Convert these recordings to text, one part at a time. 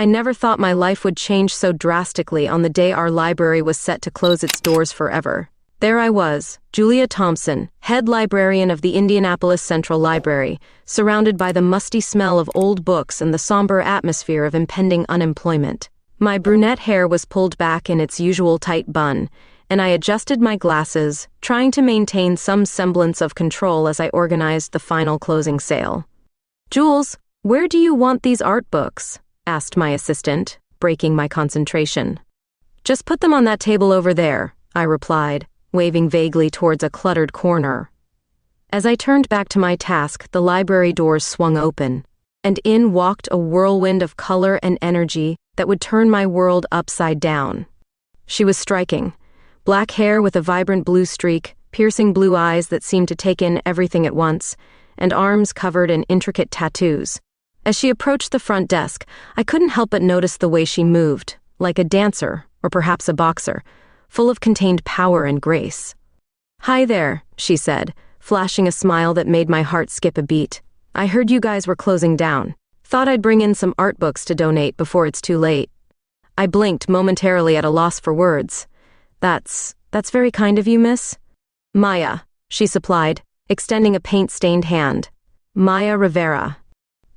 I never thought my life would change so drastically on the day our library was set to close its doors forever. There I was, Julia Thompson, head librarian of the Indianapolis Central Library, surrounded by the musty smell of old books and the somber atmosphere of impending unemployment. My brunette hair was pulled back in its usual tight bun, and I adjusted my glasses, trying to maintain some semblance of control as I organized the final closing sale. "Jules, where do you want these art books?" asked my assistant, breaking my concentration. "Just put them on that table over there," I replied, waving vaguely towards a cluttered corner. As I turned back to my task, the library doors swung open, and in walked a whirlwind of color and energy that would turn my world upside down. She was striking. Black hair with a vibrant blue streak, piercing blue eyes that seemed to take in everything at once, and arms covered in intricate tattoos. As she approached the front desk, I couldn't help but notice the way she moved, like a dancer, or perhaps a boxer, full of contained power and grace. "Hi there," she said, flashing a smile that made my heart skip a beat. "I heard you guys were closing down. Thought I'd bring in some art books to donate before it's too late." I blinked, momentarily at a loss for words. That's very kind of you, miss." "Maya," she supplied, extending a paint-stained hand. "Maya Rivera."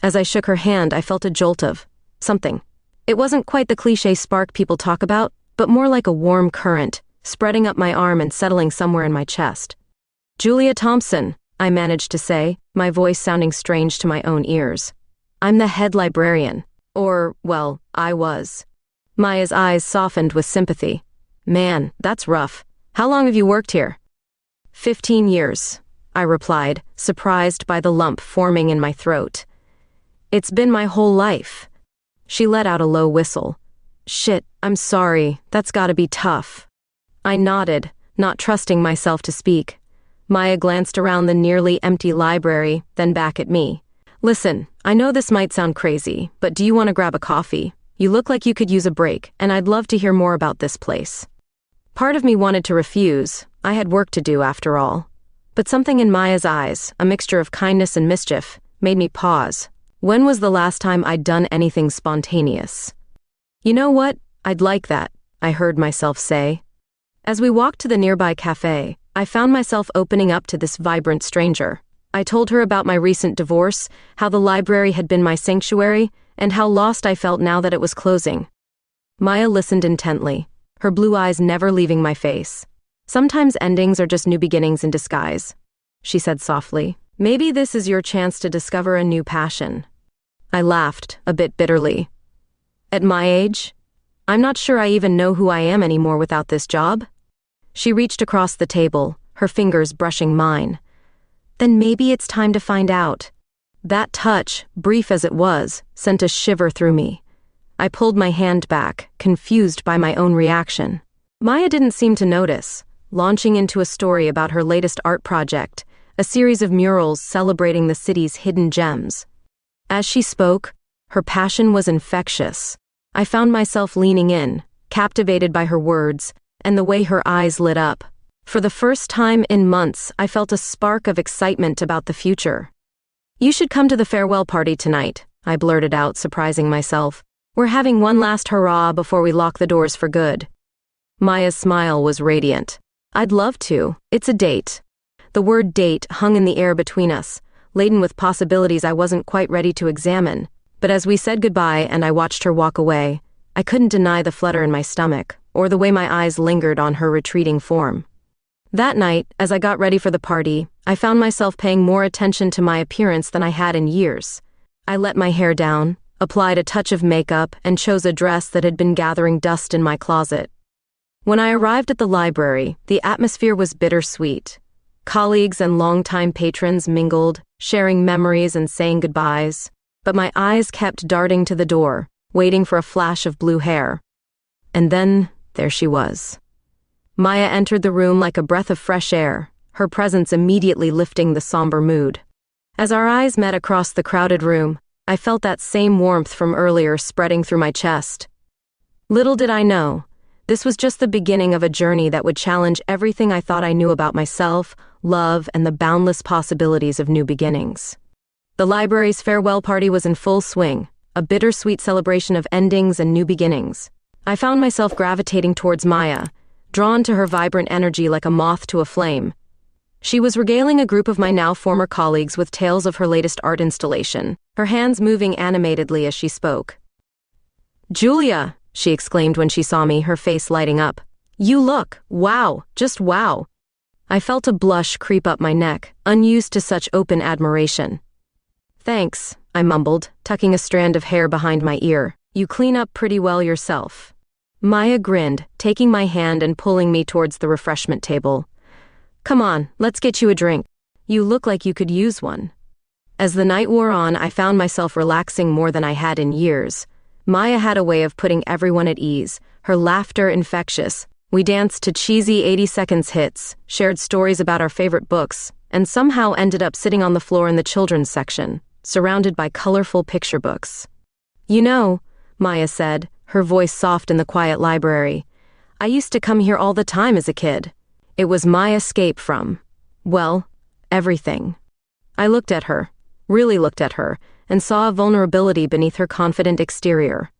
As I shook her hand, I felt a jolt of something. It wasn't quite the cliché spark people talk about, but more like a warm current, spreading up my arm and settling somewhere in my chest. "Julia Thompson," I managed to say, my voice sounding strange to my own ears. "I'm the head librarian. Or, well, I was." Maya's eyes softened with sympathy. "Man, that's rough. How long have you worked here?" 15 years, I replied, surprised by the lump forming in my throat. "It's been my whole life." She let out a low whistle. "Shit, I'm sorry. That's gotta be tough." I nodded, not trusting myself to speak. Maya glanced around the nearly empty library, then back at me. "Listen, I know this might sound crazy, but do you want to grab a coffee? You look like you could use a break, and I'd love to hear more about this place." Part of me wanted to refuse. I had work to do, after all. But something in Maya's eyes, a mixture of kindness and mischief, made me pause. When was the last time I'd done anything spontaneous? "You know what? I'd like that," I heard myself say. As we walked to the nearby cafe, I found myself opening up to this vibrant stranger. I told her about my recent divorce, how the library had been my sanctuary, and how lost I felt now that it was closing. Maya listened intently, her blue eyes never leaving my face. "Sometimes endings are just new beginnings in disguise," she said softly. "Maybe this is your chance to discover a new passion." I laughed, a bit bitterly. "At my age? I'm not sure I even know who I am anymore without this job." She reached across the table, her fingers brushing mine. "Then maybe it's time to find out." That touch, brief as it was, sent a shiver through me. I pulled my hand back, confused by my own reaction. Maya didn't seem to notice, launching into a story about her latest art project, a series of murals celebrating the city's hidden gems. As she spoke, her passion was infectious. I found myself leaning in, captivated by her words, and the way her eyes lit up. For the first time in months, I felt a spark of excitement about the future. "You should come to the farewell party tonight," I blurted out, surprising myself. "We're having one last hurrah before we lock the doors for good." Maya's smile was radiant. "I'd love to. It's a date." The word date hung in the air between us, laden with possibilities I wasn't quite ready to examine. But as we said goodbye and I watched her walk away, I couldn't deny the flutter in my stomach, or the way my eyes lingered on her retreating form. That night, as I got ready for the party, I found myself paying more attention to my appearance than I had in years. I let my hair down, applied a touch of makeup, and chose a dress that had been gathering dust in my closet. When I arrived at the library, the atmosphere was bittersweet. Colleagues and longtime patrons mingled, sharing memories and saying goodbyes, but my eyes kept darting to the door, waiting for a flash of blue hair. And then, there she was. Maya entered the room like a breath of fresh air, her presence immediately lifting the somber mood. As our eyes met across the crowded room, I felt that same warmth from earlier spreading through my chest. Little did I know, this was just the beginning of a journey that would challenge everything I thought I knew about myself, love, and the boundless possibilities of new beginnings. The library's farewell party was in full swing, a bittersweet celebration of endings and new beginnings. I found myself gravitating towards Maya, drawn to her vibrant energy like a moth to a flame. She was regaling a group of my now former colleagues with tales of her latest art installation, her hands moving animatedly as she spoke. "Julia," she exclaimed when she saw me, her face lighting up. "You look, wow, just wow." I felt a blush creep up my neck, unused to such open admiration. "Thanks," I mumbled, tucking a strand of hair behind my ear. "You clean up pretty well yourself." Maya grinned, taking my hand and pulling me towards the refreshment table. "Come on, let's get you a drink. You look like you could use one." As the night wore on, I found myself relaxing more than I had in years. Maya had a way of putting everyone at ease, her laughter infectious. We danced to cheesy 80 seconds hits, shared stories about our favorite books, and somehow ended up sitting on the floor in the children's section, surrounded by colorful picture books. "You know," Maya said, her voice soft in the quiet library, "I used to come here all the time as a kid. It was my escape from, well, everything." I looked at her, really looked at her, and saw a vulnerability beneath her confident exterior.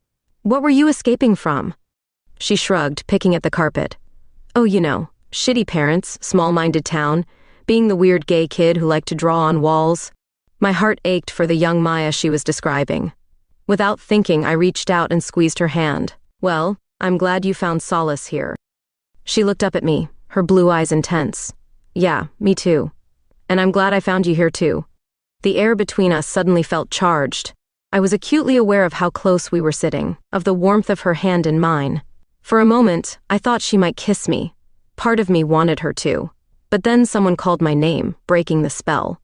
"What were you escaping from?" She shrugged, picking at the carpet. "Oh, you know, shitty parents, small-minded town, being the weird gay kid who liked to draw on walls." My heart ached for the young Maya she was describing. Without thinking, I reached out and squeezed her hand. "Well, I'm glad you found solace here." She looked up at me, her blue eyes intense. "Yeah, me too. And I'm glad I found you here too." The air between us suddenly felt charged. I was acutely aware of how close we were sitting, of the warmth of her hand in mine. For a moment, I thought she might kiss me. Part of me wanted her to. But then someone called my name, breaking the spell.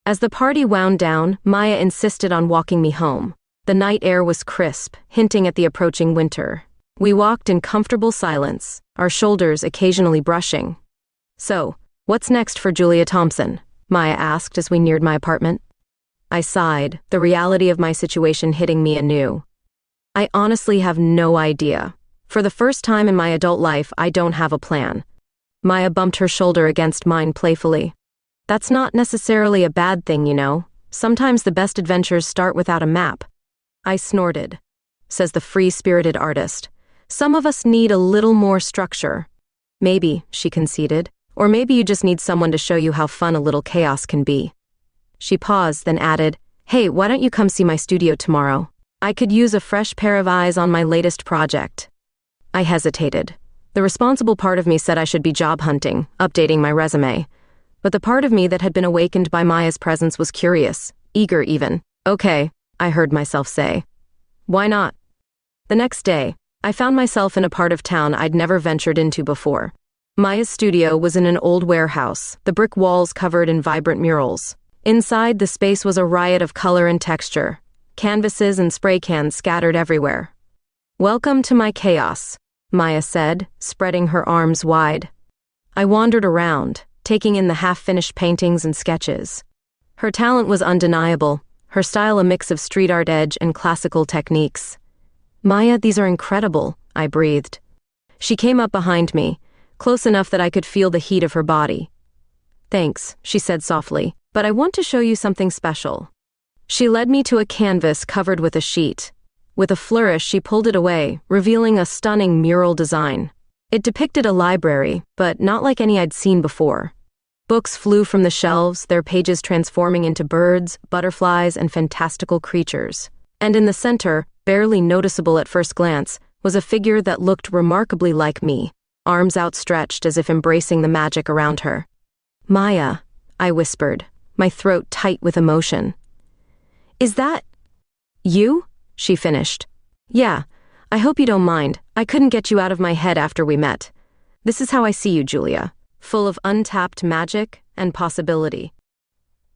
As the party wound down, Maya insisted on walking me home. The night air was crisp, hinting at the approaching winter. We walked in comfortable silence, our shoulders occasionally brushing. "So, what's next for Julia Thompson?" Maya asked as we neared my apartment. I sighed, the reality of my situation hitting me anew. "I honestly have no idea. For the first time in my adult life, I don't have a plan." Maya bumped her shoulder against mine playfully. "That's not necessarily a bad thing, you know. Sometimes the best adventures start without a map." I snorted. Says the free-spirited artist. "Some of us need a little more structure." "Maybe," she conceded. "Or maybe you just need someone to show you how fun a little chaos can be." She paused, then added, "Hey, why don't you come see my studio tomorrow? I could use a fresh pair of eyes on my latest project." I hesitated. The responsible part of me said I should be job hunting, updating my resume. But the part of me that had been awakened by Maya's presence was curious, eager even. "Okay," I heard myself say. "Why not?" The next day, I found myself in a part of town I'd never ventured into before. Maya's studio was in an old warehouse, the brick walls covered in vibrant murals. Inside, the space was a riot of color and texture, canvases and spray cans scattered everywhere. "Welcome to my chaos," Maya said, spreading her arms wide. I wandered around, taking in the half-finished paintings and sketches. Her talent was undeniable, her style a mix of street art edge and classical techniques. "Maya, these are incredible," I breathed. She came up behind me, close enough that I could feel the heat of her body. "Thanks," she said softly, "but I want to show you something special." She led me to a canvas covered with a sheet. With a flourish, she pulled it away, revealing a stunning mural design. It depicted a library, but not like any I'd seen before. Books flew from the shelves, their pages transforming into birds, butterflies, and fantastical creatures. And in the center, barely noticeable at first glance, was a figure that looked remarkably like me, arms outstretched as if embracing the magic around her. "Maya," I whispered, my throat tight with emotion. "Is that you?" she finished. "Yeah, I hope you don't mind. I couldn't get you out of my head after we met. This is how I see you, Julia, full of untapped magic and possibility."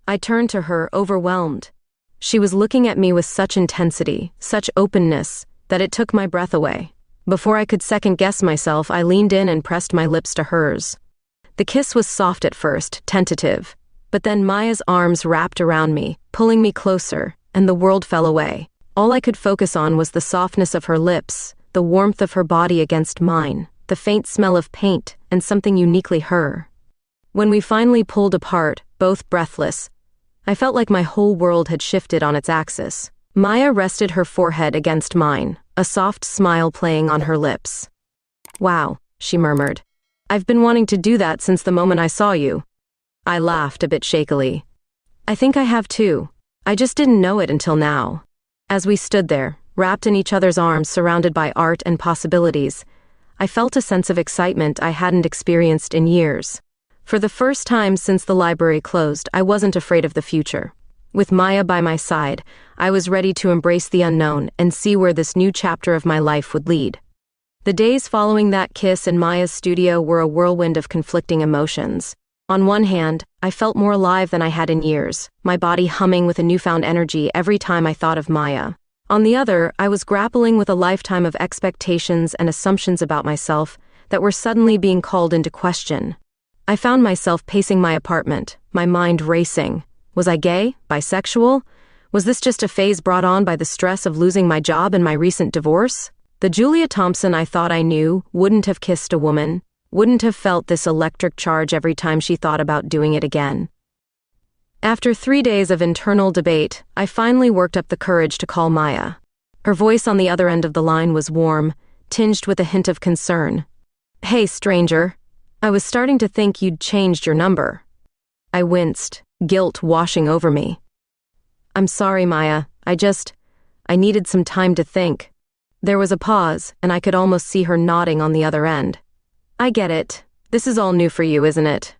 I turned to her, overwhelmed. She was looking at me with such intensity, such openness, that it took my breath away. Before I could second-guess myself, I leaned in and pressed my lips to hers. The kiss was soft at first, tentative, but then Maya's arms wrapped around me, pulling me closer, and the world fell away. All I could focus on was the softness of her lips, the warmth of her body against mine, the faint smell of paint, and something uniquely her. When we finally pulled apart, both breathless, I felt like my whole world had shifted on its axis. Maya rested her forehead against mine, a soft smile playing on her lips. "Wow," she murmured. "I've been wanting to do that since the moment I saw you." I laughed a bit shakily. "I think I have too. I just didn't know it until now." As we stood there, wrapped in each other's arms surrounded by art and possibilities, I felt a sense of excitement I hadn't experienced in years. For the first time since the library closed, I wasn't afraid of the future. With Maya by my side, I was ready to embrace the unknown and see where this new chapter of my life would lead. The days following that kiss in Maya's studio were a whirlwind of conflicting emotions. On one hand, I felt more alive than I had in years, my body humming with a newfound energy every time I thought of Maya. On the other, I was grappling with a lifetime of expectations and assumptions about myself that were suddenly being called into question. I found myself pacing my apartment, my mind racing. Was I gay? Bisexual? Was this just a phase brought on by the stress of losing my job and my recent divorce? The Julia Thompson I thought I knew wouldn't have kissed a woman, wouldn't have felt this electric charge every time she thought about doing it again. After 3 days of internal debate, I finally worked up the courage to call Maya. Her voice on the other end of the line was warm, tinged with a hint of concern. "Hey, stranger. I was starting to think you'd changed your number." I winced, guilt washing over me. "I'm sorry, Maya. I needed some time to think." There was a pause, and I could almost see her nodding on the other end. "I get it. This is all new for you, isn't it?"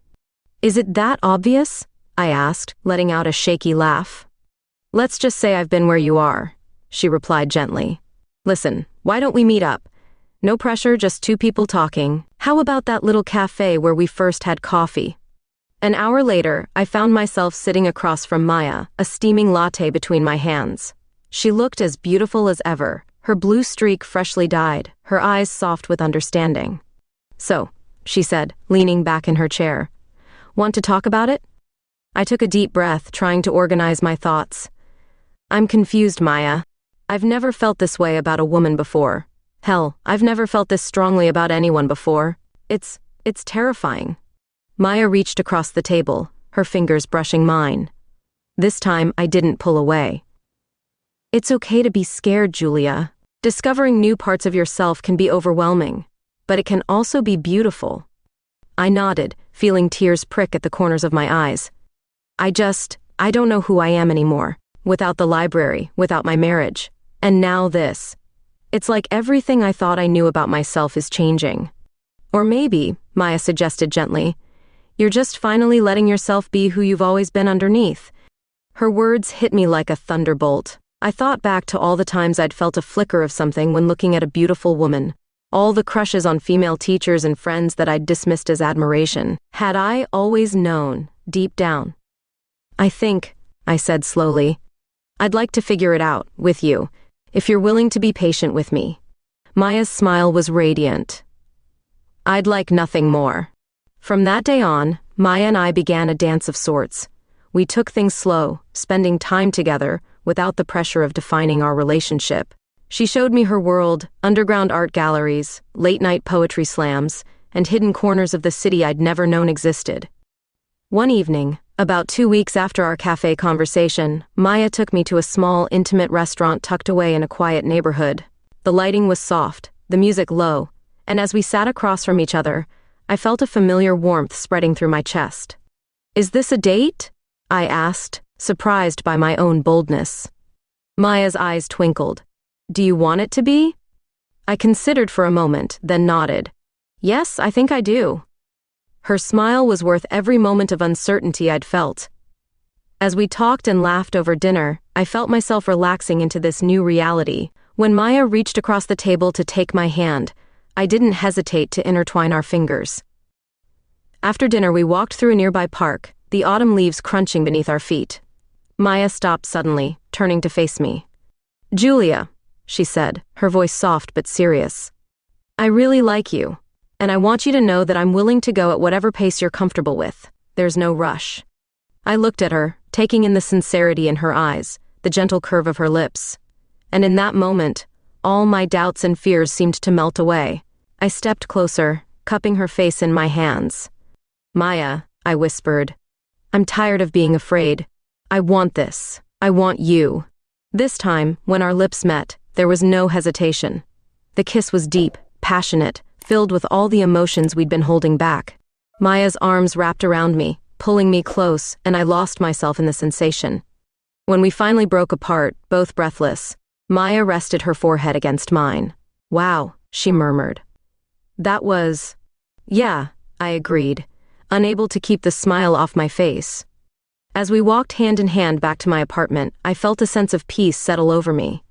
"Is it that obvious?" I asked, letting out a shaky laugh. "Let's just say I've been where you are," she replied gently. "Listen, why don't we meet up? No pressure, just two people talking. How about that little cafe where we first had coffee?" An hour later, I found myself sitting across from Maya, a steaming latte between my hands. She looked as beautiful as ever, her blue streak freshly dyed, her eyes soft with understanding. "So," she said, leaning back in her chair. "Want to talk about it?" I took a deep breath, trying to organize my thoughts. "I'm confused, Maya. I've never felt this way about a woman before. Hell, I've never felt this strongly about anyone before. It's terrifying." Maya reached across the table, her fingers brushing mine. This time, I didn't pull away. "It's okay to be scared, Julia. Discovering new parts of yourself can be overwhelming, but it can also be beautiful." I nodded, feeling tears prick at the corners of my eyes. I don't know who I am anymore, without the library, without my marriage. And now this. It's like everything I thought I knew about myself is changing. Or maybe, Maya suggested gently, you're just finally letting yourself be who you've always been underneath. Her words hit me like a thunderbolt. I thought back to all the times I'd felt a flicker of something when looking at a beautiful woman. All the crushes on female teachers and friends that I'd dismissed as admiration. Had I always known, deep down? "I think," I said slowly, "I'd like to figure it out, with you, if you're willing to be patient with me." Maya's smile was radiant. "I'd like nothing more." From that day on, Maya and I began a dance of sorts. We took things slow, spending time together, without the pressure of defining our relationship. She showed me her world, underground art galleries, late-night poetry slams, and hidden corners of the city I'd never known existed. One evening, about 2 weeks after our cafe conversation, Maya took me to a small, intimate restaurant tucked away in a quiet neighborhood. The lighting was soft, the music low, and as we sat across from each other, I felt a familiar warmth spreading through my chest. "Is this a date?" I asked, surprised by my own boldness. Maya's eyes twinkled. "Do you want it to be?" I considered for a moment, then nodded. "Yes, I think I do." Her smile was worth every moment of uncertainty I'd felt. As we talked and laughed over dinner, I felt myself relaxing into this new reality. When Maya reached across the table to take my hand, I didn't hesitate to intertwine our fingers. After dinner, we walked through a nearby park, the autumn leaves crunching beneath our feet. Maya stopped suddenly, turning to face me. "Julia," she said, her voice soft but serious. "I really like you, and I want you to know that I'm willing to go at whatever pace you're comfortable with. There's no rush." I looked at her, taking in the sincerity in her eyes, the gentle curve of her lips. And in that moment, all my doubts and fears seemed to melt away. I stepped closer, cupping her face in my hands. "Maya," I whispered, "I'm tired of being afraid. I want this. I want you." This time, when our lips met, there was no hesitation. The kiss was deep, passionate, filled with all the emotions we'd been holding back. Maya's arms wrapped around me, pulling me close, and I lost myself in the sensation. When we finally broke apart, both breathless, Maya rested her forehead against mine. "Wow," she murmured. "That was—" "Yeah," I agreed, unable to keep the smile off my face. As we walked hand in hand back to my apartment, I felt a sense of peace settle over me.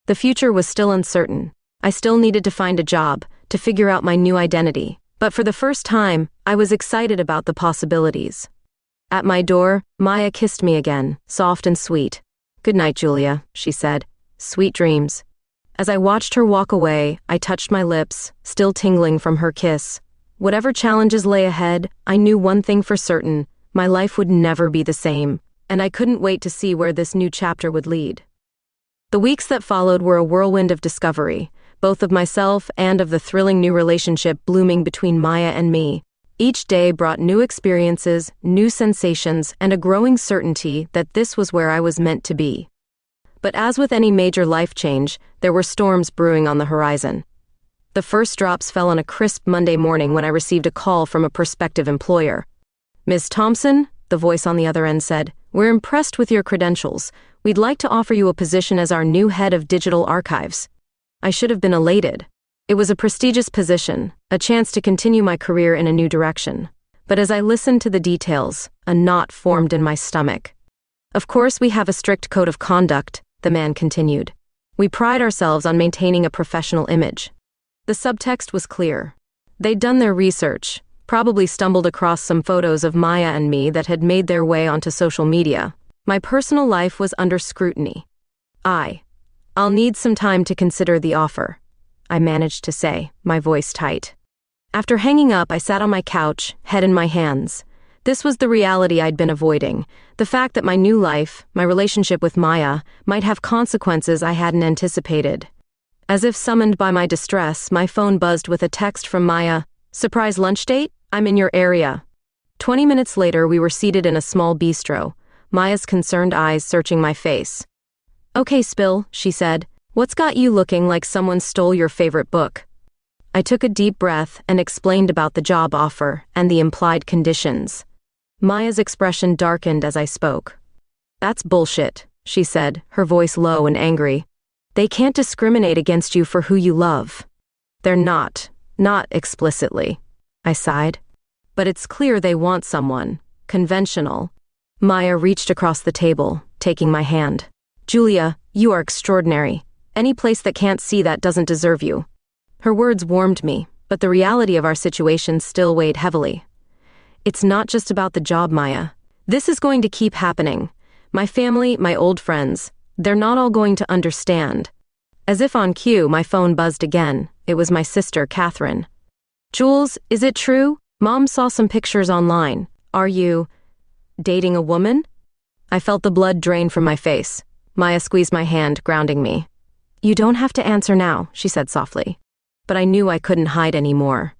The future was still uncertain. I still needed to find a job, to figure out my new identity. But for the first time, I was excited about the possibilities. At my door, Maya kissed me again, soft and sweet. "Good night, Julia," she said. "Sweet dreams." As I watched her walk away, I touched my lips, still tingling from her kiss. Whatever challenges lay ahead, I knew one thing for certain: my life would never be the same, and I couldn't wait to see where this new chapter would lead. The weeks that followed were a whirlwind of discovery, both of myself and of the thrilling new relationship blooming between Maya and me. Each day brought new experiences, new sensations, and a growing certainty that this was where I was meant to be. But as with any major life change, there were storms brewing on the horizon. The first drops fell on a crisp Monday morning when I received a call from a prospective employer. "Ms. Thompson," the voice on the other end said, "we're impressed with your credentials. We'd like to offer you a position as our new head of digital archives." I should have been elated. It was a prestigious position, a chance to continue my career in a new direction. But as I listened to the details, a knot formed in my stomach. "Of course, we have a strict code of conduct," the man continued. "We pride ourselves on maintaining a professional image." The subtext was clear. They'd done their research, probably stumbled across some photos of Maya and me that had made their way onto social media. My personal life was under scrutiny. "I'll need some time to consider the offer," I managed to say, my voice tight. After hanging up, I sat on my couch, head in my hands. This was the reality I'd been avoiding, the fact that my new life, my relationship with Maya, might have consequences I hadn't anticipated. As if summoned by my distress, my phone buzzed with a text from Maya. "Surprise lunch date? I'm in your area." 20 minutes later, we were seated in a small bistro, Maya's concerned eyes searching my face. "Okay, Spill," she said. "What's got you looking like someone stole your favorite book?" I took a deep breath and explained about the job offer and the implied conditions. Maya's expression darkened as I spoke. "That's bullshit," she said, her voice low and angry. "They can't discriminate against you for who you love." "They're not explicitly," I sighed. "But it's clear they want someone conventional." Maya reached across the table, taking my hand. "Julia, you are extraordinary. Any place that can't see that doesn't deserve you." Her words warmed me, but the reality of our situation still weighed heavily. "It's not just about the job, Maya. This is going to keep happening. My family, my old friends, they're not all going to understand." As if on cue, my phone buzzed again. It was my sister, Catherine. "Jules, is it true? Mom saw some pictures online. Are you dating a woman?" I felt the blood drain from my face. Maya squeezed my hand, grounding me. "You don't have to answer now," she said softly. But I knew I couldn't hide anymore.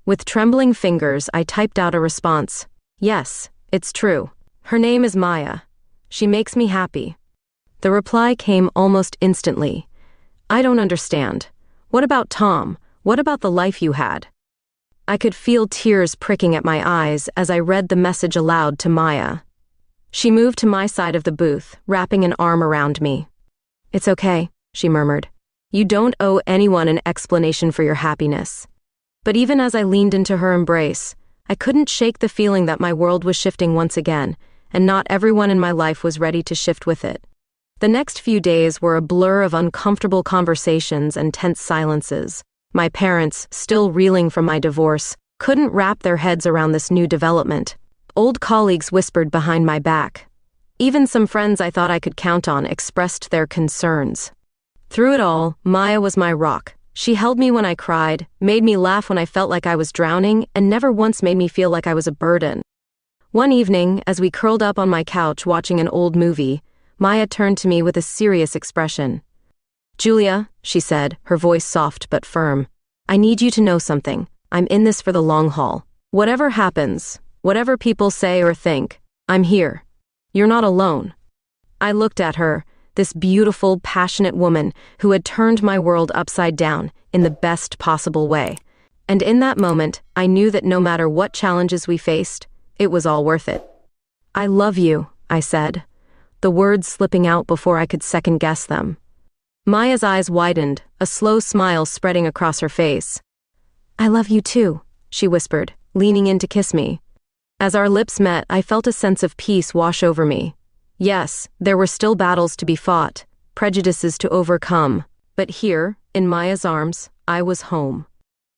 With trembling fingers, I typed out a response. "Yes, it's true. Her name is Maya. She makes me happy." The reply came almost instantly. "I don't understand. What about Tom? What about the life you had?" I could feel tears pricking at my eyes as I read the message aloud to Maya. She moved to my side of the booth, wrapping an arm around me. "It's okay," she murmured. "You don't owe anyone an explanation for your happiness." But even as I leaned into her embrace, I couldn't shake the feeling that my world was shifting once again, and not everyone in my life was ready to shift with it. The next few days were a blur of uncomfortable conversations and tense silences. My parents, still reeling from my divorce, couldn't wrap their heads around this new development. Old colleagues whispered behind my back. Even some friends I thought I could count on expressed their concerns. Through it all, Maya was my rock. She held me when I cried, made me laugh when I felt like I was drowning, and never once made me feel like I was a burden. One evening, as we curled up on my couch watching an old movie, Maya turned to me with a serious expression. "Julia," she said, her voice soft but firm, "I need you to know something. I'm in this for the long haul. Whatever happens, whatever people say or think, I'm here. You're not alone." I looked at her, this beautiful, passionate woman who had turned my world upside down in the best possible way. And in that moment, I knew that no matter what challenges we faced, it was all worth it. "I love you," I said, the words slipping out before I could second-guess them. Maya's eyes widened, a slow smile spreading across her face. "I love you too," she whispered, leaning in to kiss me. As our lips met, I felt a sense of peace wash over me. Yes, there were still battles to be fought, prejudices to overcome, but here, in Maya's arms, I was home.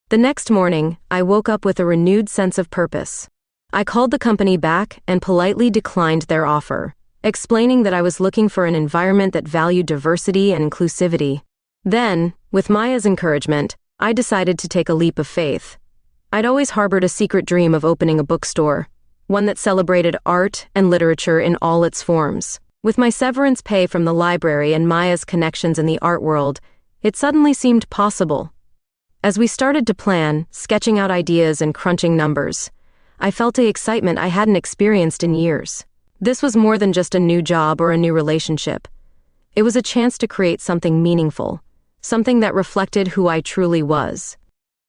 The next morning, I woke up with a renewed sense of purpose. I called the company back and politely declined their offer, explaining that I was looking for an environment that valued diversity and inclusivity. Then, with Maya's encouragement, I decided to take a leap of faith. I'd always harbored a secret dream of opening a bookstore, one that celebrated art and literature in all its forms. With my severance pay from the library and Maya's connections in the art world, it suddenly seemed possible. As we started to plan, sketching out ideas and crunching numbers, I felt the excitement I hadn't experienced in years. This was more than just a new job or a new relationship. It was a chance to create something meaningful, something that reflected who I truly was.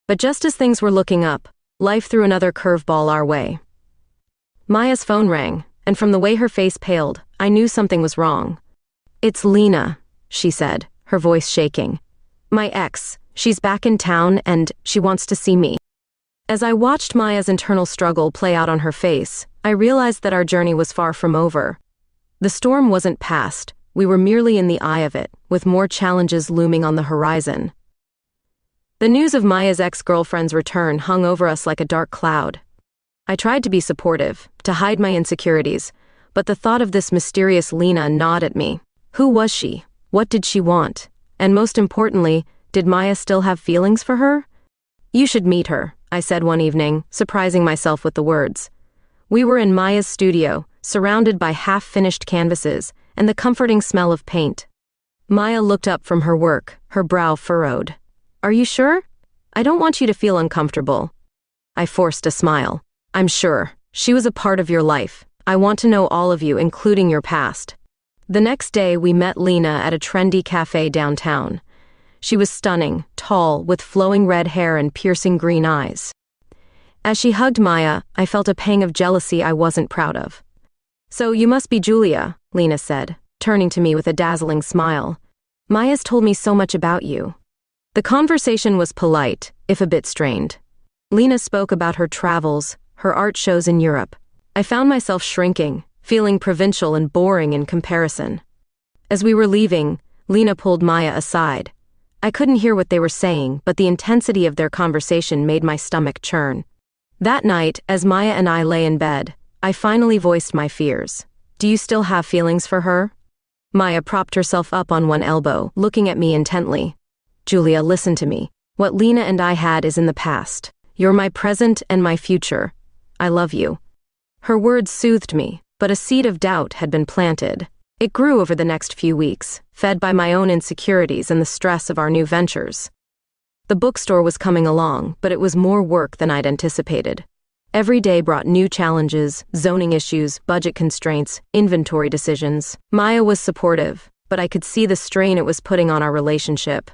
But just as things were looking up, life threw another curveball our way. Maya's phone rang, and from the way her face paled, I knew something was wrong. "It's Lena," she said, her voice shaking. "My ex. She's back in town and she wants to see me." As I watched Maya's internal struggle play out on her face, I realized that our journey was far from over. The storm wasn't past, we were merely in the eye of it, with more challenges looming on the horizon. The news of Maya's ex-girlfriend's return hung over us like a dark cloud. I tried to be supportive, to hide my insecurities, but the thought of this mysterious Lena gnawed at me. Who was she? What did she want? And most importantly, did Maya still have feelings for her? "You should meet her," I said one evening, surprising myself with the words. We were in Maya's studio, surrounded by half-finished canvases and the comforting smell of paint. Maya looked up from her work, her brow furrowed. "Are you sure? I don't want you to feel uncomfortable." I forced a smile. "I'm sure. She was a part of your life. I want to know all of you, including your past." The next day, we met Lena at a trendy cafe downtown. She was stunning, tall, with flowing red hair and piercing green eyes. As she hugged Maya, I felt a pang of jealousy I wasn't proud of. "So you must be Julia," Lena said, turning to me with a dazzling smile. "Maya's told me so much about you." The conversation was polite, if a bit strained. Lena spoke about her travels, her art shows in Europe. I found myself shrinking, feeling provincial and boring in comparison. As we were leaving, Lena pulled Maya aside. I couldn't hear what they were saying, but the intensity of their conversation made my stomach churn. That night, as Maya and I lay in bed, I finally voiced my fears. "Do you still have feelings for her?" Maya propped herself up on one elbow, looking at me intently. "Julia, listen to me. What Lena and I had is in the past. You're my present and my future. I love you." Her words soothed me, but a seed of doubt had been planted. It grew over the next few weeks, fed by my own insecurities and the stress of our new ventures. The bookstore was coming along, but it was more work than I'd anticipated. Every day brought new challenges, zoning issues, budget constraints, inventory decisions. Maya was supportive, but I could see the strain it was putting on our relationship.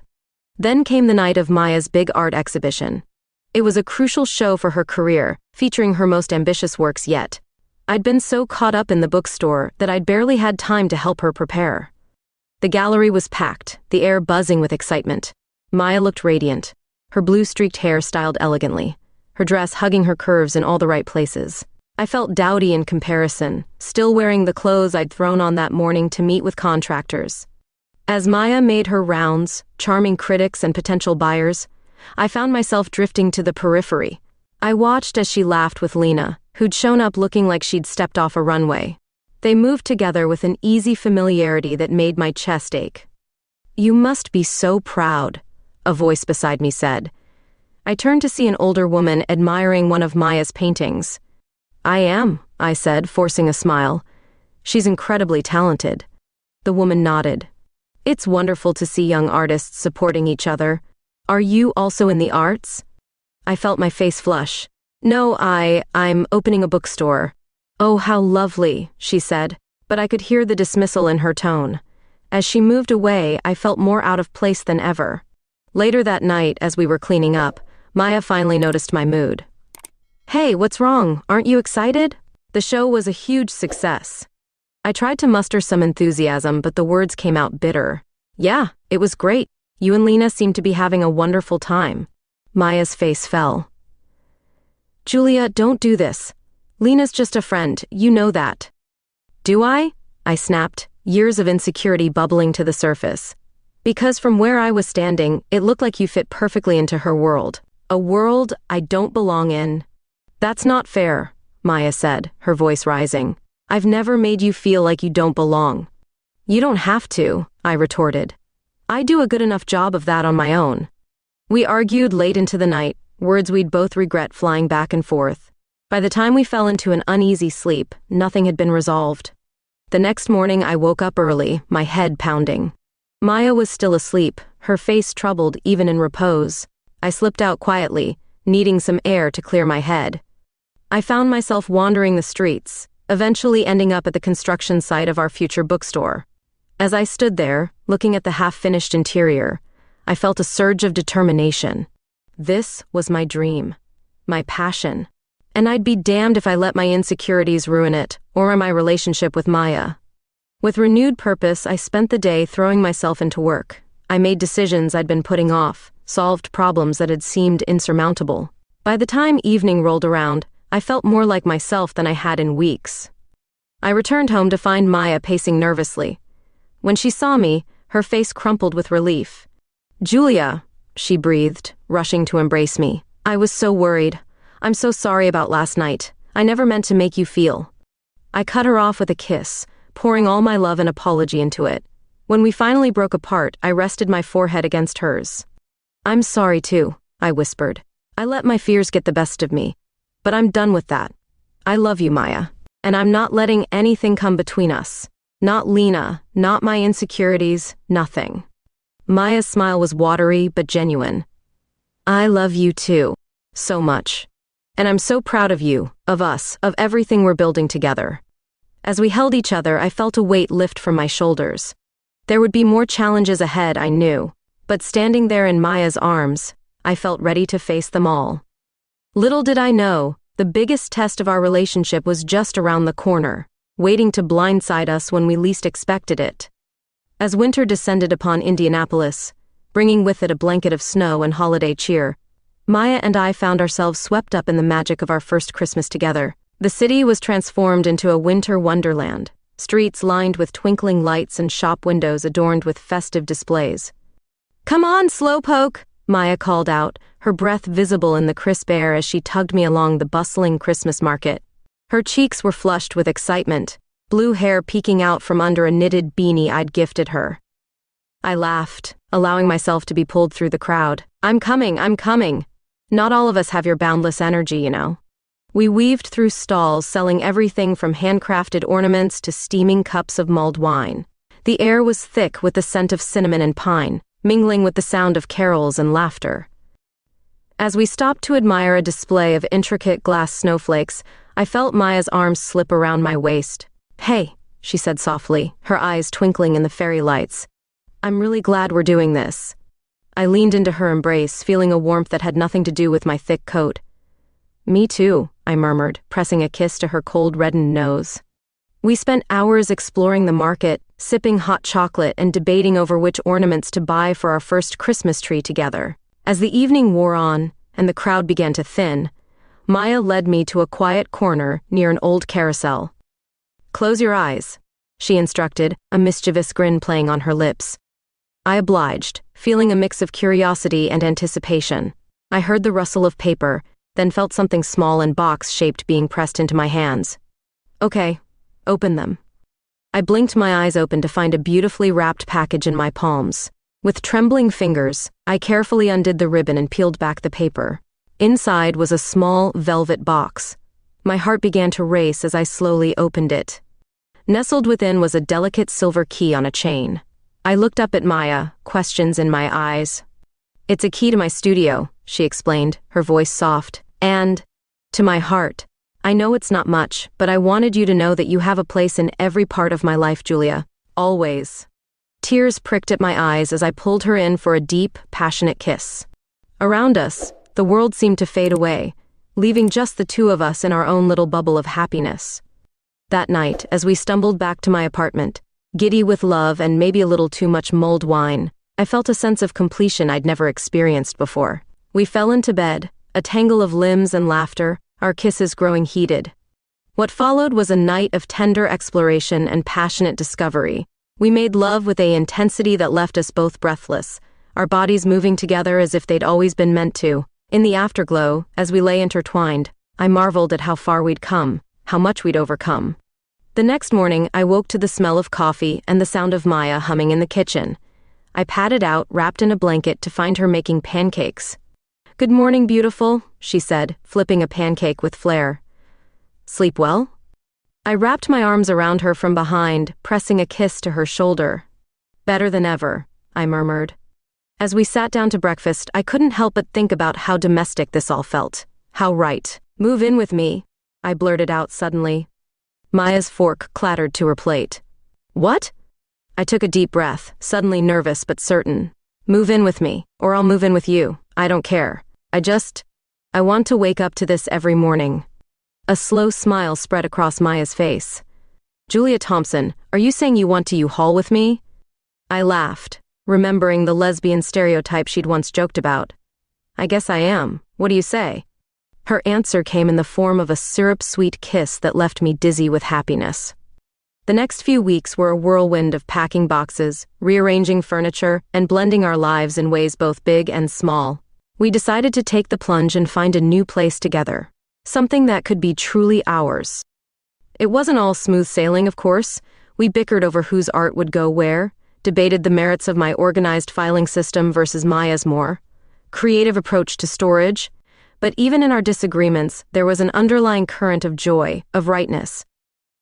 Then came the night of Maya's big art exhibition. It was a crucial show for her career, featuring her most ambitious works yet. I'd been so caught up in the bookstore that I'd barely had time to help her prepare. The gallery was packed, the air buzzing with excitement. Maya looked radiant, her blue-streaked hair styled elegantly, her dress hugging her curves in all the right places. I felt dowdy in comparison, still wearing the clothes I'd thrown on that morning to meet with contractors. As Maya made her rounds, charming critics and potential buyers, I found myself drifting to the periphery. I watched as she laughed with Lena, who'd shown up looking like she'd stepped off a runway. They moved together with an easy familiarity that made my chest ache. "You must be so proud," a voice beside me said. I turned to see an older woman admiring one of Maya's paintings. "I am," I said, forcing a smile. "She's incredibly talented." The woman nodded. "It's wonderful to see young artists supporting each other. Are you also in the arts?" I felt my face flush. "No, I'm opening a bookstore." "Oh, how lovely," she said, but I could hear the dismissal in her tone. As she moved away, I felt more out of place than ever. Later that night, as we were cleaning up, Maya finally noticed my mood. "Hey, what's wrong? Aren't you excited?" The show was a huge success. I tried to muster some enthusiasm, but the words came out bitter. "Yeah, it was great. You and Lena seem to be having a wonderful time." Maya's face fell. "Julia, don't do this. Lena's just a friend, you know that." "Do I?" I snapped, years of insecurity bubbling to the surface. Because from where I was standing, it looked like you fit perfectly into her world. A world I don't belong in. "That's not fair," Maya said, her voice rising. "I've never made you feel like you don't belong." "You don't have to," I retorted. "I do a good enough job of that on my own." We argued late into the night, words we'd both regret flying back and forth. By the time we fell into an uneasy sleep, nothing had been resolved. The next morning I woke up early, my head pounding. Maya was still asleep, her face troubled even in repose. I slipped out quietly, needing some air to clear my head. I found myself wandering the streets, eventually ending up at the construction site of our future bookstore. As I stood there, looking at the half-finished interior, I felt a surge of determination. This was my dream, my passion. And I'd be damned if I let my insecurities ruin it, or my relationship with Maya. With renewed purpose, I spent the day throwing myself into work. I made decisions I'd been putting off, solved problems that had seemed insurmountable. By the time evening rolled around, I felt more like myself than I had in weeks. I returned home to find Maya pacing nervously. When she saw me, her face crumpled with relief. "Julia," she breathed, rushing to embrace me. "I was so worried. I'm so sorry about last night. I never meant to make you feel." I cut her off with a kiss, pouring all my love and apology into it. When we finally broke apart, I rested my forehead against hers. "I'm sorry too," I whispered. "I let my fears get the best of me. But I'm done with that. I love you, Maya. And I'm not letting anything come between us. Not Lena, not my insecurities, nothing." Maya's smile was watery but genuine. "I love you too. So much. And I'm so proud of you, of us, of everything we're building together." As we held each other, I felt a weight lift from my shoulders. There would be more challenges ahead, I knew, but standing there in Maya's arms, I felt ready to face them all. Little did I know, the biggest test of our relationship was just around the corner, waiting to blindside us when we least expected it. As winter descended upon Indianapolis, bringing with it a blanket of snow and holiday cheer, Maya and I found ourselves swept up in the magic of our first Christmas together. The city was transformed into a winter wonderland, streets lined with twinkling lights and shop windows adorned with festive displays. "Come on, slowpoke," Maya called out, her breath visible in the crisp air as she tugged me along the bustling Christmas market. Her cheeks were flushed with excitement, blue hair peeking out from under a knitted beanie I'd gifted her. I laughed, allowing myself to be pulled through the crowd. I'm coming. Not all of us have your boundless energy, you know." We weaved through stalls selling everything from handcrafted ornaments to steaming cups of mulled wine. The air was thick with the scent of cinnamon and pine, mingling with the sound of carols and laughter. As we stopped to admire a display of intricate glass snowflakes, I felt Maya's arms slip around my waist. "Hey," she said softly, her eyes twinkling in the fairy lights. "I'm really glad we're doing this." I leaned into her embrace, feeling a warmth that had nothing to do with my thick coat. "Me too," I murmured, pressing a kiss to her cold, reddened nose. We spent hours exploring the market, sipping hot chocolate and debating over which ornaments to buy for our first Christmas tree together. As the evening wore on, and the crowd began to thin, Maya led me to a quiet corner near an old carousel. "Close your eyes," she instructed, a mischievous grin playing on her lips. I obliged, feeling a mix of curiosity and anticipation. I heard the rustle of paper, then felt something small and box-shaped being pressed into my hands. "Okay, open them." I blinked my eyes open to find a beautifully wrapped package in my palms. With trembling fingers, I carefully undid the ribbon and peeled back the paper. Inside was a small velvet box. My heart began to race as I slowly opened it. Nestled within was a delicate silver key on a chain. I looked up at Maya, questions in my eyes. "It's a key to my studio," she explained, her voice soft. "And to my heart. I know it's not much, but I wanted you to know that you have a place in every part of my life, Julia. Always." Tears pricked at my eyes as I pulled her in for a deep, passionate kiss. Around us, the world seemed to fade away, leaving just the two of us in our own little bubble of happiness. That night, as we stumbled back to my apartment, giddy with love and maybe a little too much mulled wine, I felt a sense of completion I'd never experienced before. We fell into bed, a tangle of limbs and laughter, our kisses growing heated. What followed was a night of tender exploration and passionate discovery. We made love with an intensity that left us both breathless, our bodies moving together as if they'd always been meant to. In the afterglow, as we lay intertwined, I marveled at how far we'd come, how much we'd overcome. The next morning, I woke to the smell of coffee and the sound of Maya humming in the kitchen. I padded out, wrapped in a blanket, to find her making pancakes. "Good morning, beautiful," she said, flipping a pancake with flair. "Sleep well?" I wrapped my arms around her from behind, pressing a kiss to her shoulder. "Better than ever," I murmured. As we sat down to breakfast, I couldn't help but think about how domestic this all felt. How right. "Move in with me," I blurted out suddenly. Maya's fork clattered to her plate. "What?" I took a deep breath, suddenly nervous but certain. "Move in with me, or I'll move in with you. I don't care. I want to wake up to this every morning." A slow smile spread across Maya's face. "Julia Thompson, are you saying you want to U-Haul with me?" I laughed, remembering the lesbian stereotype she'd once joked about. "I guess I am. What do you say?" Her answer came in the form of a syrup-sweet kiss that left me dizzy with happiness. The next few weeks were a whirlwind of packing boxes, rearranging furniture, and blending our lives in ways both big and small. We decided to take the plunge and find a new place together, something that could be truly ours. It wasn't all smooth sailing, of course. We bickered over whose art would go where, debated the merits of my organized filing system versus Maya's more creative approach to storage. But even in our disagreements, there was an underlying current of joy, of rightness.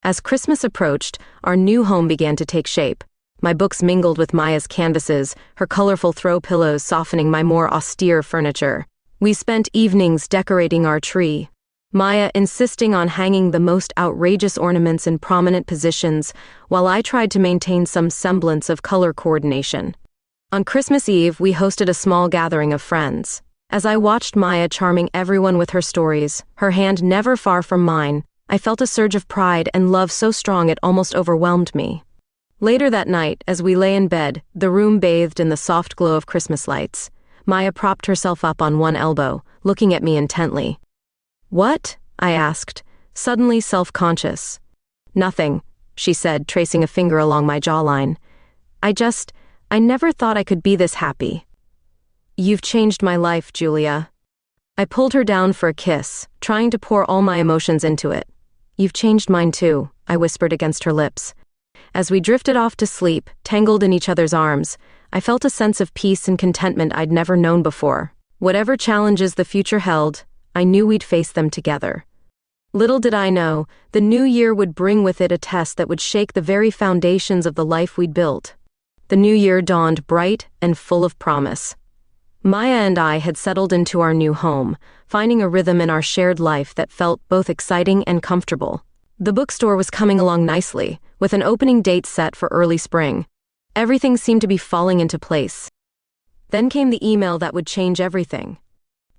As Christmas approached, our new home began to take shape. My books mingled with Maya's canvases, her colorful throw pillows softening my more austere furniture. We spent evenings decorating our tree, Maya insisting on hanging the most outrageous ornaments in prominent positions, while I tried to maintain some semblance of color coordination. On Christmas Eve, we hosted a small gathering of friends. As I watched Maya charming everyone with her stories, her hand never far from mine, I felt a surge of pride and love so strong it almost overwhelmed me. Later that night, as we lay in bed, the room bathed in the soft glow of Christmas lights, Maya propped herself up on one elbow, looking at me intently. "What?" I asked, suddenly self-conscious. "Nothing," she said, tracing a finger along my jawline. I never thought I could be this happy." "You've changed my life, Julia." I pulled her down for a kiss, trying to pour all my emotions into it. "You've changed mine too," I whispered against her lips. As we drifted off to sleep, tangled in each other's arms, I felt a sense of peace and contentment I'd never known before. Whatever challenges the future held, I knew we'd face them together. Little did I know, the new year would bring with it a test that would shake the very foundations of the life we'd built. The new year dawned bright and full of promise. Maya and I had settled into our new home, finding a rhythm in our shared life that felt both exciting and comfortable. The bookstore was coming along nicely, with an opening date set for early spring. Everything seemed to be falling into place. Then came the email that would change everything.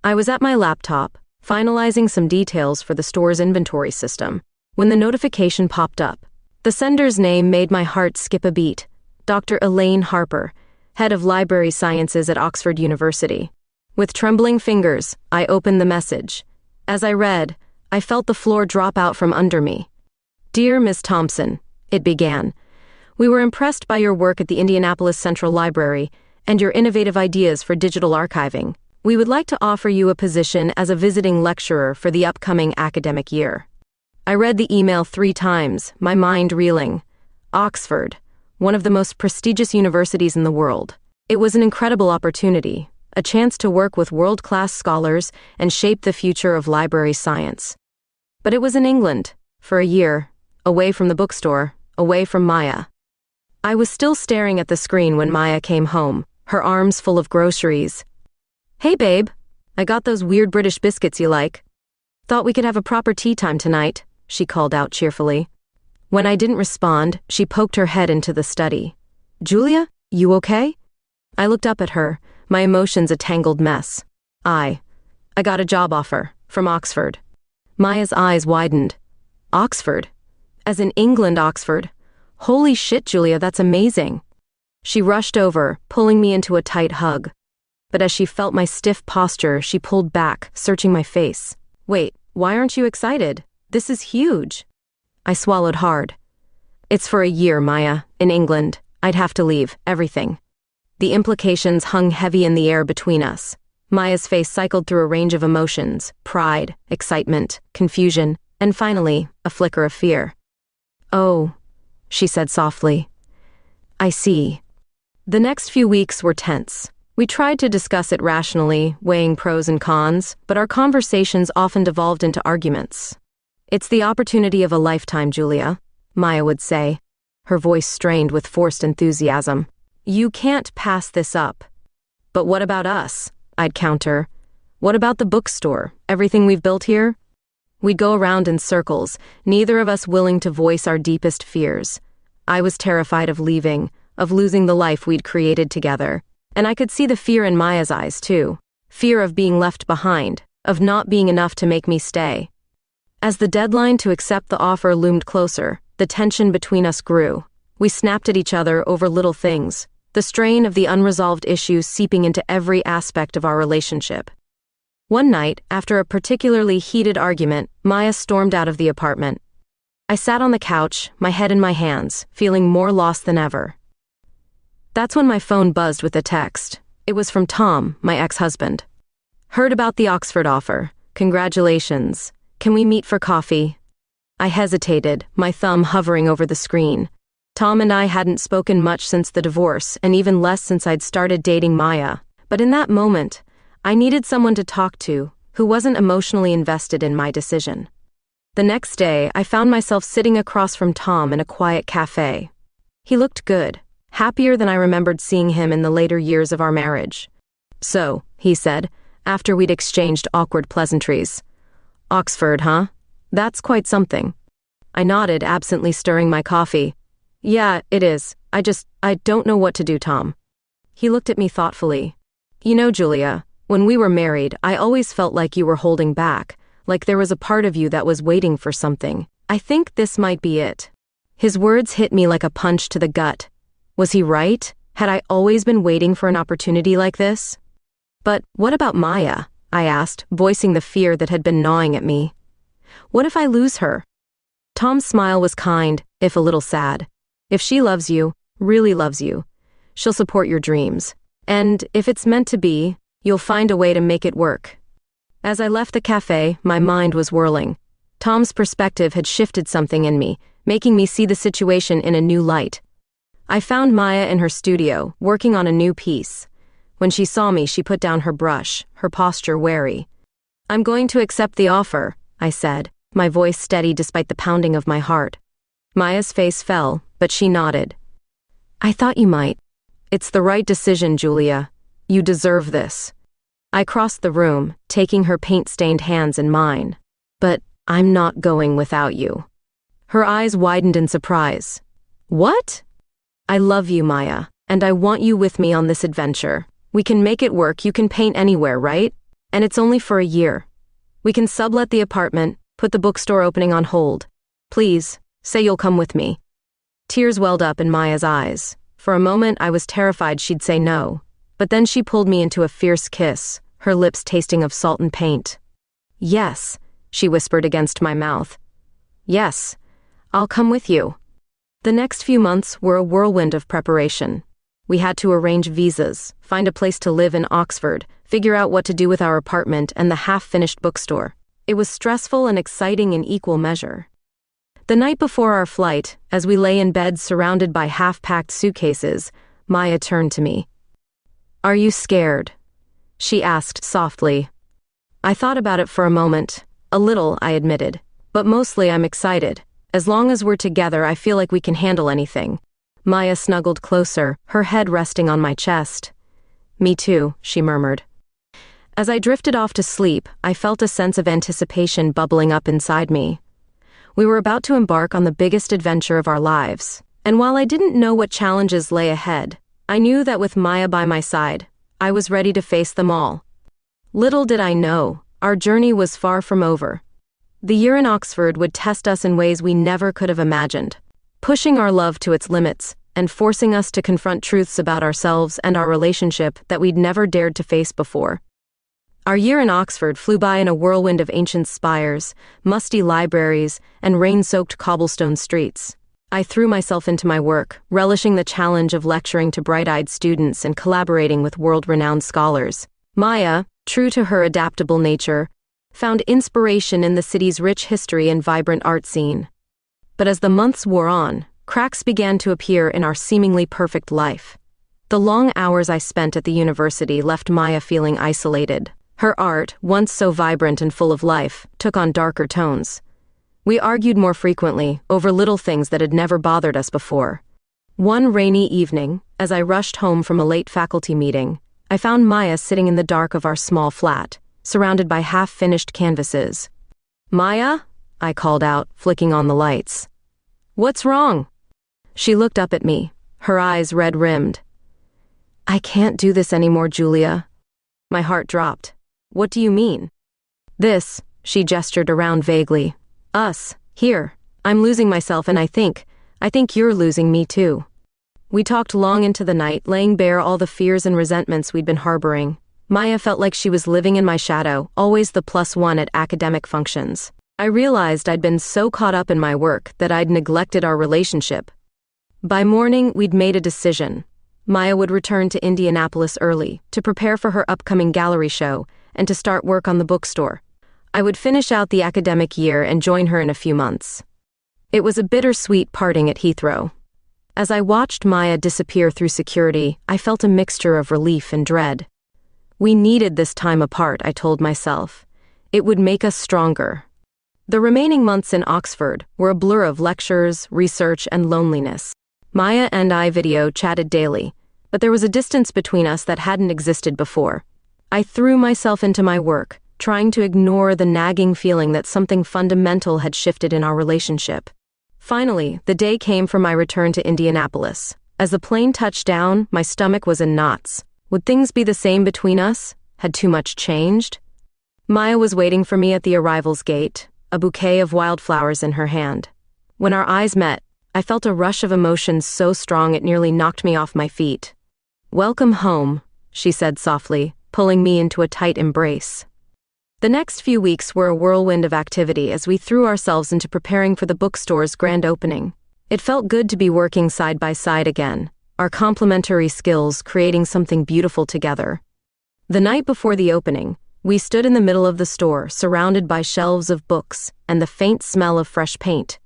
I was at my laptop, finalizing some details for the store's inventory system, when the notification popped up. The sender's name made my heart skip a beat. Dr. Elaine Harper, head of library sciences at Oxford University. With trembling fingers, I opened the message. As I read, I felt the floor drop out from under me. "Dear Miss Thompson," it began, "we were impressed by your work at the Indianapolis Central Library and your innovative ideas for digital archiving. We would like to offer you a position as a visiting lecturer for the upcoming academic year." I read the email 3 times, my mind reeling. Oxford, one of the most prestigious universities in the world. It was an incredible opportunity, a chance to work with world-class scholars and shape the future of library science. But it was in England, for a year, away from the bookstore, away from Maya. I was still staring at the screen when Maya came home, her arms full of groceries. "Hey babe, I got those weird British biscuits you like. Thought we could have a proper tea time tonight," she called out cheerfully. When I didn't respond, she poked her head into the study. Julia, you okay? I looked up at her, my emotions a tangled mess. I got a job offer from Oxford. Maya's eyes widened. Oxford? As in England, Oxford? Holy shit, Julia, that's amazing. She rushed over, pulling me into a tight hug. But as she felt my stiff posture, she pulled back, searching my face. Wait, why aren't you excited? This is huge. I swallowed hard. It's for a year, Maya, in England. I'd have to leave, everything. The implications hung heavy in the air between us. Maya's face cycled through a range of emotions: pride, excitement, confusion, and finally, a flicker of fear. Oh, she said softly. I see. The next few weeks were tense. We tried to discuss it rationally, weighing pros and cons, but our conversations often devolved into arguments. It's the opportunity of a lifetime, Julia, Maya would say, her voice strained with forced enthusiasm. You can't pass this up. But what about us? I'd counter. What about the bookstore, everything we've built here? We'd go around in circles, neither of us willing to voice our deepest fears. I was terrified of leaving, of losing the life we'd created together. And I could see the fear in Maya's eyes, too. Fear of being left behind, of not being enough to make me stay. As the deadline to accept the offer loomed closer, the tension between us grew. We snapped at each other over little things, the strain of the unresolved issues seeping into every aspect of our relationship. One night, after a particularly heated argument, Maya stormed out of the apartment. I sat on the couch, my head in my hands, feeling more lost than ever. That's when my phone buzzed with a text. It was from Tom, my ex-husband. Heard about the Oxford offer. Congratulations. Can we meet for coffee? I hesitated, my thumb hovering over the screen. Tom and I hadn't spoken much since the divorce, and even less since I'd started dating Maya. But in that moment, I needed someone to talk to, who wasn't emotionally invested in my decision. The next day, I found myself sitting across from Tom in a quiet cafe. He looked good. Happier than I remembered seeing him in the later years of our marriage. So, he said, after we'd exchanged awkward pleasantries. Oxford, huh? That's quite something. I nodded, absently stirring my coffee. Yeah, it is. I don't know what to do, Tom. He looked at me thoughtfully. You know, Julia, when we were married, I always felt like you were holding back, like there was a part of you that was waiting for something. I think this might be it. His words hit me like a punch to the gut. Was he right? Had I always been waiting for an opportunity like this? But what about Maya? I asked, voicing the fear that had been gnawing at me. What if I lose her? Tom's smile was kind, if a little sad. If she loves you, really loves you, she'll support your dreams. And if it's meant to be, you'll find a way to make it work. As I left the cafe, my mind was whirling. Tom's perspective had shifted something in me, making me see the situation in a new light. I found Maya in her studio, working on a new piece. When she saw me, she put down her brush, her posture wary. I'm going to accept the offer, I said, my voice steady despite the pounding of my heart. Maya's face fell, but she nodded. I thought you might. It's the right decision, Julia. You deserve this. I crossed the room, taking her paint-stained hands in mine. But I'm not going without you. Her eyes widened in surprise. What? I love you, Maya, and I want you with me on this adventure. We can make it work. You can paint anywhere, right? And it's only for a year. We can sublet the apartment, put the bookstore opening on hold. Please, say you'll come with me. Tears welled up in Maya's eyes. For a moment, I was terrified she'd say no. But then she pulled me into a fierce kiss, her lips tasting of salt and paint. Yes, she whispered against my mouth. Yes, I'll come with you. The next few months were a whirlwind of preparation. We had to arrange visas, find a place to live in Oxford, figure out what to do with our apartment and the half-finished bookstore. It was stressful and exciting in equal measure. The night before our flight, as we lay in bed surrounded by half-packed suitcases, Maya turned to me. Are you scared? She asked softly. I thought about it for a moment. A little, I admitted. But mostly I'm excited. As long as we're together, I feel like we can handle anything. Maya snuggled closer, her head resting on my chest. Me too, she murmured. As I drifted off to sleep, I felt a sense of anticipation bubbling up inside me. We were about to embark on the biggest adventure of our lives, And while I didn't know what challenges lay ahead, I knew that with Maya by my side, I was ready to face them all. Little did I know, our journey was far from over. The year in Oxford would test us in ways we never could have imagined, pushing our love to its limits and forcing us to confront truths about ourselves and our relationship that we'd never dared to face before. Our year in Oxford flew by in a whirlwind of ancient spires, musty libraries, and rain-soaked cobblestone streets. I threw myself into my work, relishing the challenge of lecturing to bright-eyed students and collaborating with world-renowned scholars. Maya, true to her adaptable nature, found inspiration in the city's rich history and vibrant art scene. But as the months wore on, cracks began to appear in our seemingly perfect life. The long hours I spent at the university left Maya feeling isolated. Her art, once so vibrant and full of life, took on darker tones. We argued more frequently, over little things that had never bothered us before. One rainy evening, as I rushed home from a late faculty meeting, I found Maya sitting in the dark of our small flat, surrounded by half-finished canvases. "Maya?" I called out, flicking on the lights. "What's wrong?" She looked up at me, her eyes red-rimmed. "I can't do this anymore, Julia." My heart dropped. "What do you mean?" "This," she gestured around vaguely. "Us, here. I'm losing myself and I think you're losing me too." We talked long into the night, laying bare all the fears and resentments we'd been harboring. Maya felt like she was living in my shadow, always the +1 at academic functions. I realized I'd been so caught up in my work that I'd neglected our relationship. By morning, we'd made a decision. Maya would return to Indianapolis early, to prepare for her upcoming gallery show, and to start work on the bookstore. I would finish out the academic year and join her in a few months. It was a bittersweet parting at Heathrow. As I watched Maya disappear through security, I felt a mixture of relief and dread. We needed this time apart, I told myself. It would make us stronger. The remaining months in Oxford were a blur of lectures, research, and loneliness. Maya and I video chatted daily, but there was a distance between us that hadn't existed before. I threw myself into my work, trying to ignore the nagging feeling that something fundamental had shifted in our relationship. Finally, the day came for my return to Indianapolis. As the plane touched down, my stomach was in knots. Would things be the same between us? Had too much changed? Maya was waiting for me at the arrivals gate, a bouquet of wildflowers in her hand. When our eyes met, I felt a rush of emotion so strong it nearly knocked me off my feet. "Welcome home," she said softly, pulling me into a tight embrace. The next few weeks were a whirlwind of activity as we threw ourselves into preparing for the bookstore's grand opening. It felt good to be working side by side again, our complementary skills creating something beautiful together. The night before the opening, we stood in the middle of the store, surrounded by shelves of books and the faint smell of fresh paint.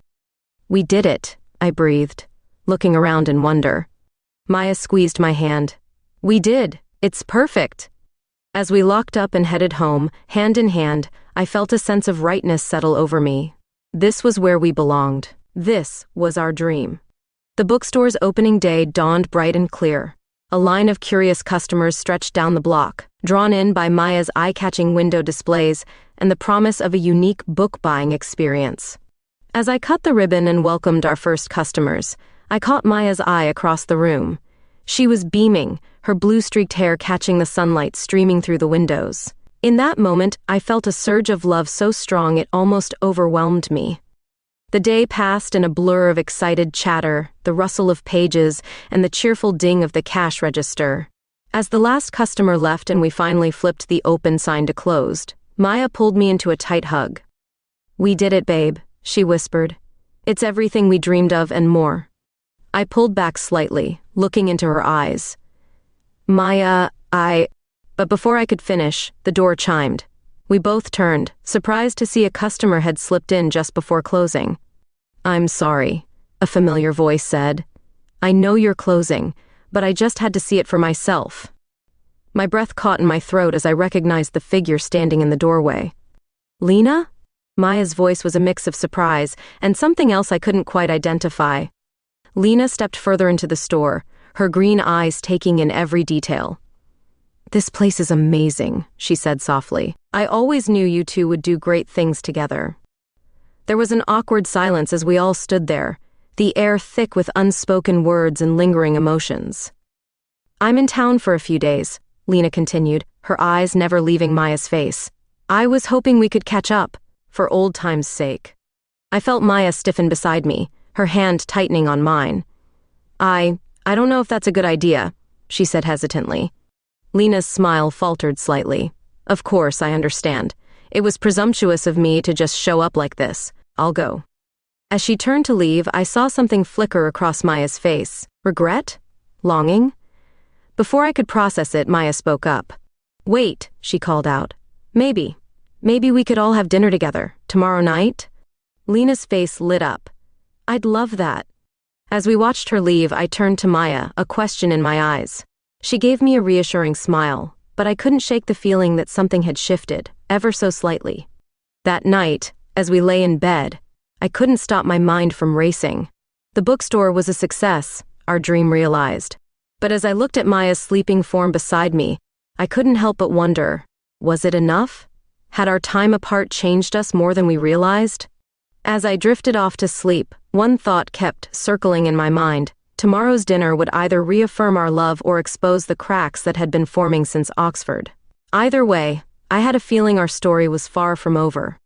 "We did it," I breathed, looking around in wonder. Maya squeezed my hand. "We did. It's perfect." As we locked up and headed home, hand in hand, I felt a sense of rightness settle over me. This was where we belonged. This was our dream. The bookstore's opening day dawned bright and clear. A line of curious customers stretched down the block, drawn in by Maya's eye-catching window displays and the promise of a unique book-buying experience. As I cut the ribbon and welcomed our first customers, I caught Maya's eye across the room. She was beaming, her blue-streaked hair catching the sunlight streaming through the windows. In that moment, I felt a surge of love so strong it almost overwhelmed me. The day passed in a blur of excited chatter, the rustle of pages, and the cheerful ding of the cash register. As the last customer left and we finally flipped the open sign to closed, Maya pulled me into a tight hug. "We did it, babe," she whispered. "It's everything we dreamed of and more." I pulled back slightly, looking into her eyes. "Maya, But before I could finish, the door chimed. We both turned, surprised to see a customer had slipped in just before closing. "I'm sorry," a familiar voice said. "I know you're closing, but I just had to see it for myself." My breath caught in my throat as I recognized the figure standing in the doorway. "Lena?" Maya's voice was a mix of surprise and something else I couldn't quite identify. Lena stepped further into the store, her green eyes taking in every detail. "This place is amazing," she said softly. "I always knew you two would do great things together." There was an awkward silence as we all stood there, the air thick with unspoken words and lingering emotions. "I'm in town for a few days," Lena continued, her eyes never leaving Maya's face. "I was hoping we could catch up, for old time's sake." I felt Maya stiffen beside me, her hand tightening on mine. I don't know if that's a good idea," she said hesitantly. Lena's smile faltered slightly. "Of course, I understand. It was presumptuous of me to just show up like this. I'll go." As she turned to leave, I saw something flicker across Maya's face. Regret? Longing? Before I could process it, Maya spoke up. "Wait," she called out. Maybe we could all have dinner together, tomorrow night?" Lena's face lit up. "I'd love that." As we watched her leave, I turned to Maya, a question in my eyes. She gave me a reassuring smile, but I couldn't shake the feeling that something had shifted, ever so slightly. That night, as we lay in bed, I couldn't stop my mind from racing. The bookstore was a success, our dream realized. But as I looked at Maya's sleeping form beside me, I couldn't help but wonder, was it enough? Had our time apart changed us more than we realized? As I drifted off to sleep, one thought kept circling in my mind. Tomorrow's dinner would either reaffirm our love or expose the cracks that had been forming since Oxford. Either way, I had a feeling our story was far from over.